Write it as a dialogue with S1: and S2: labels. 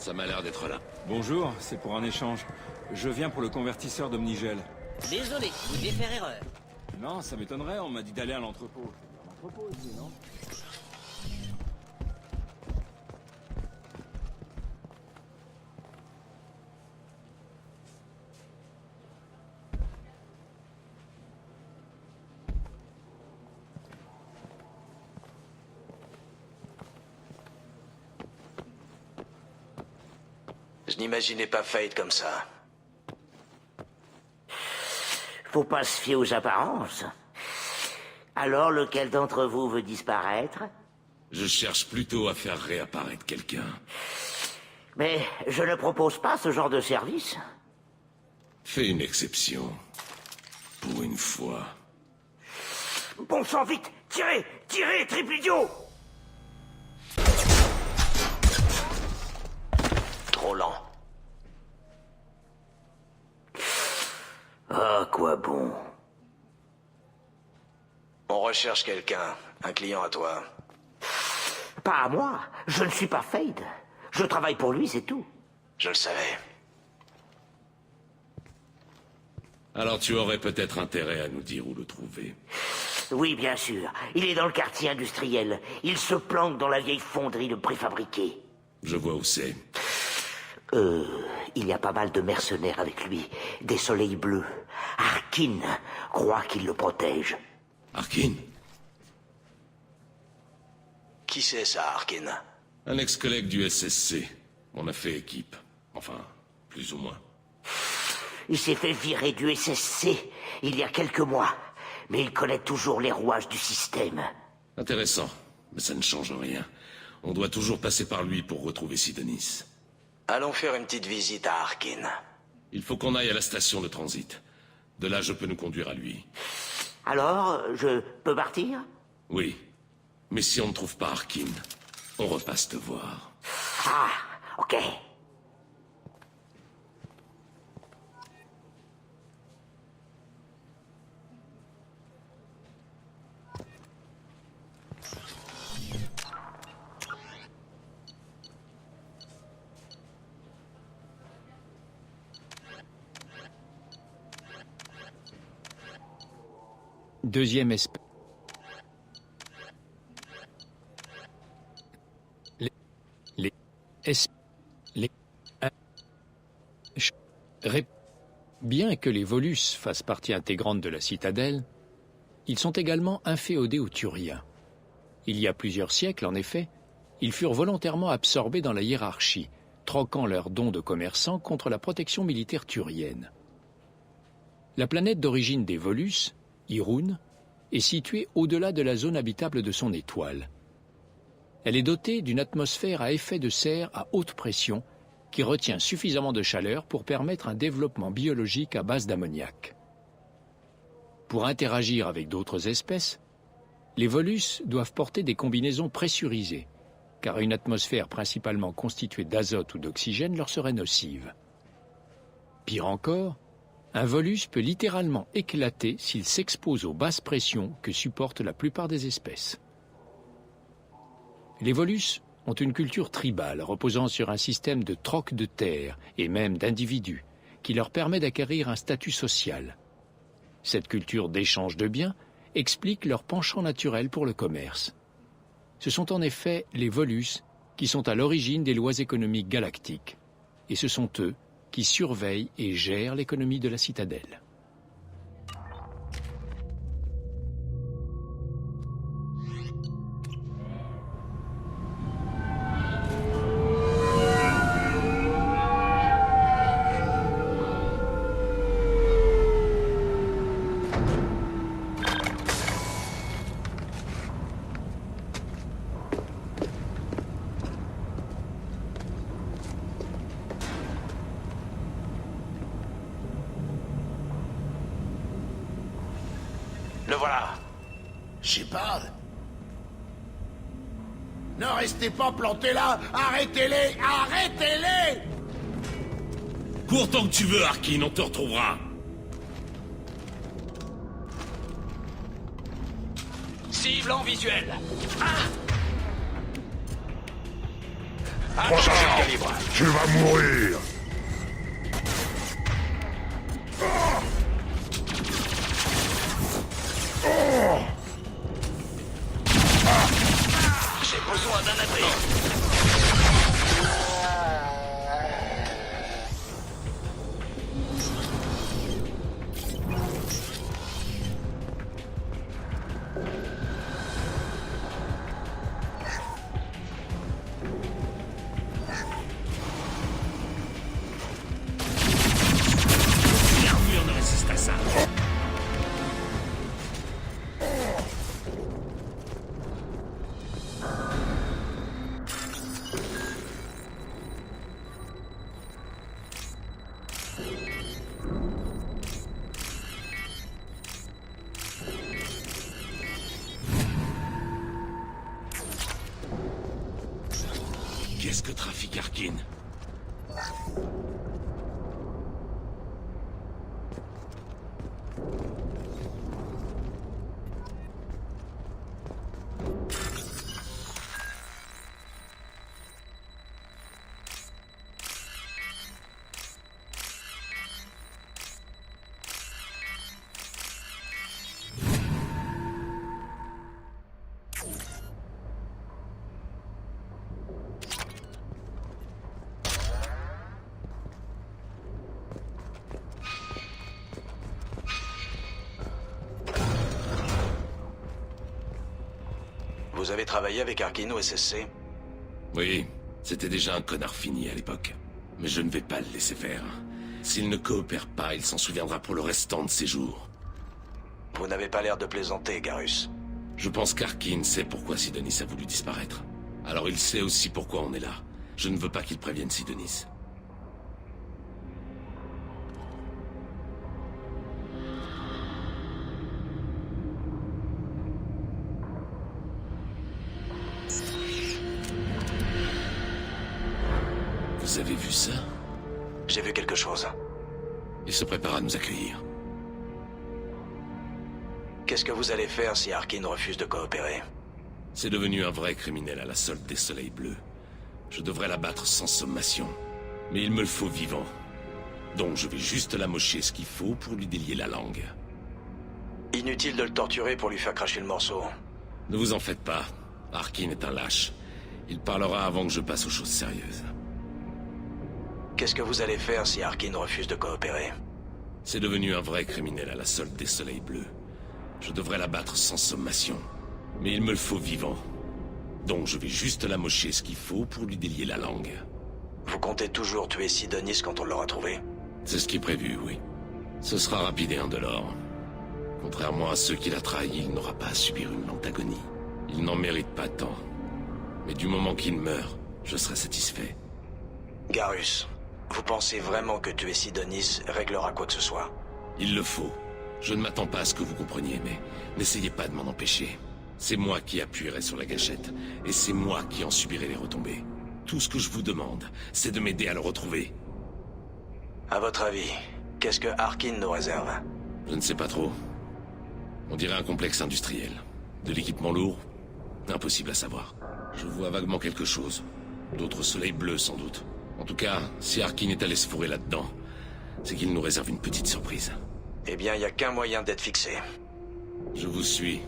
S1: Ça m'a l'air d'être là.
S2: Bonjour, c'est pour un échange. Je viens pour le convertisseur d'Omnigel.
S3: Désolé, vous devez faire erreur.
S2: Non, ça m'étonnerait, on m'a dit d'aller à l'entrepôt. L'entrepôt ici, non?
S4: Je n'imaginais pas Fate comme ça.
S5: Faut pas se fier aux apparences. Alors, lequel d'entre vous veut disparaître?
S1: Je cherche plutôt à faire réapparaître quelqu'un.
S5: Mais je ne propose pas ce genre de service.
S1: Fais une exception. Pour une fois.
S5: Bon sang, vite! Tirez! Tirez, triple idiot!
S4: Trop lent.
S5: Ah, quoi bon?
S4: On recherche quelqu'un. Un client à toi.
S5: Pas à moi. Je ne suis pas Fade. Je travaille pour lui, c'est tout.
S4: Je le savais.
S1: Alors tu aurais peut-être intérêt à nous dire où le trouver.
S5: Oui, bien sûr. Il est dans le quartier industriel. Il se planque dans la vieille fonderie de préfabriqués.
S1: Je vois où c'est.
S5: Il y a pas mal de mercenaires avec lui. Des soleils bleus. Harkin croit qu'il le protège.
S1: Harkin?
S4: Qui c'est ça, Harkin?
S1: Un ex-collègue du SSC. On a fait équipe. Enfin, plus ou moins.
S5: Il s'est fait virer du SSC il y a quelques mois. Mais il connaît toujours les rouages du système.
S1: Intéressant. Mais ça ne change rien. On doit toujours passer par lui pour retrouver Sidonis.
S4: Allons faire une petite visite à Harkin.
S1: Il faut qu'on aille à la station de transit. De là, je peux nous conduire à lui.
S5: Alors, je peux partir?
S1: Oui. Mais si on ne trouve pas Harkin, on repasse te voir.
S5: Ah, ok.
S6: Deuxième espèce. Bien que les Volus fassent partie intégrante de la citadelle, ils sont également inféodés aux Turiens. Il y a plusieurs siècles, en effet, ils furent volontairement absorbés dans la hiérarchie, troquant leurs dons de commerçants contre la protection militaire turienne. La planète d'origine des Volus, Irun, est située au-delà de la zone habitable de son étoile. Elle est dotée d'une atmosphère à effet de serre à haute pression qui retient suffisamment de chaleur pour permettre un développement biologique à base d'ammoniac. Pour interagir avec d'autres espèces, les Volus doivent porter des combinaisons pressurisées, car une atmosphère principalement constituée d'azote ou d'oxygène leur serait nocive. Pire encore, un Volus peut littéralement éclater s'il s'expose aux basses pressions que supportent la plupart des espèces. Les Volus ont une culture tribale reposant sur un système de troc de terre et même d'individus qui leur permet d'acquérir un statut social. Cette culture d'échange de biens explique leur penchant naturel pour le commerce. Ce sont en effet les Volus qui sont à l'origine des lois économiques galactiques, et ce sont eux qui surveillent et gèrent l'économie de la citadelle.
S4: Le voilà.
S7: Shepard? Ne restez pas plantés là! Arrêtez-les! Arrêtez-les!
S1: Cours tant que tu veux, Harkin, on te retrouvera.
S3: Cible en visuel. Ah!
S4: Attention de calibre.
S7: Tu vas mourir.
S4: J'ai besoin d'un abri.
S1: L'armure ne résiste à ça. Qu'est-ce que trafique Harkin?
S4: Vous avez travaillé avec Harkin au SSC?
S1: Oui, c'était déjà un connard fini à l'époque. Mais je ne vais pas le laisser faire. S'il ne coopère pas, il s'en souviendra pour le restant de ses jours.
S4: Vous n'avez pas l'air de plaisanter, Garus.
S1: Je pense qu'Harkin sait pourquoi Sidonis a voulu disparaître. Alors il sait aussi pourquoi on est là. Je ne veux pas qu'il prévienne Sidonis. Vous avez vu ça?
S4: J'ai vu quelque chose.
S1: Il se prépare à nous accueillir.
S4: Qu'est-ce que vous allez faire si Harkin refuse de coopérer?
S1: C'est devenu un vrai criminel à la solde des Soleils Bleus. Je devrais l'abattre sans sommation. Mais il me le faut vivant. Donc je vais juste l'amocher ce qu'il faut pour lui délier la langue.
S4: Inutile de le torturer pour lui faire cracher le morceau.
S1: Ne vous en faites pas. Harkin est un lâche. Il parlera avant que je passe aux choses sérieuses.
S4: Qu'est-ce que vous allez faire si Harkin refuse de coopérer?
S1: C'est devenu un vrai criminel à la solde des Soleils Bleus. Je devrais l'abattre sans sommation. Mais il me le faut vivant. Donc je vais juste l'amocher ce qu'il faut pour lui délier la langue.
S4: Vous comptez toujours tuer Sidonis quand on l'aura trouvé?
S1: C'est ce qui est prévu, oui. Ce sera rapide et indolore. Contrairement à ceux qu'il a trahis, il n'aura pas à subir une lente agonie. Il n'en mérite pas tant. Mais du moment qu'il meurt, je serai satisfait.
S4: Garus, vous pensez vraiment que tuer Sidonis réglera quoi que ce soit?
S1: Il le faut. Je ne m'attends pas à ce que vous compreniez, mais n'essayez pas de m'en empêcher. C'est moi qui appuierai sur la gâchette, et c'est moi qui en subirai les retombées. Tout ce que je vous demande, c'est de m'aider à le retrouver.
S4: À votre avis, qu'est-ce que Harkin nous réserve?
S1: Je ne sais pas trop. On dirait un complexe industriel. De l'équipement lourd? Impossible à savoir. Je vois vaguement quelque chose. D'autres soleils bleus, sans doute. En tout cas, si Harkin est allé se fourrer là-dedans, c'est qu'il nous réserve une petite surprise.
S4: Eh bien, il n'y a qu'un moyen d'être fixé.
S1: Je vous suis.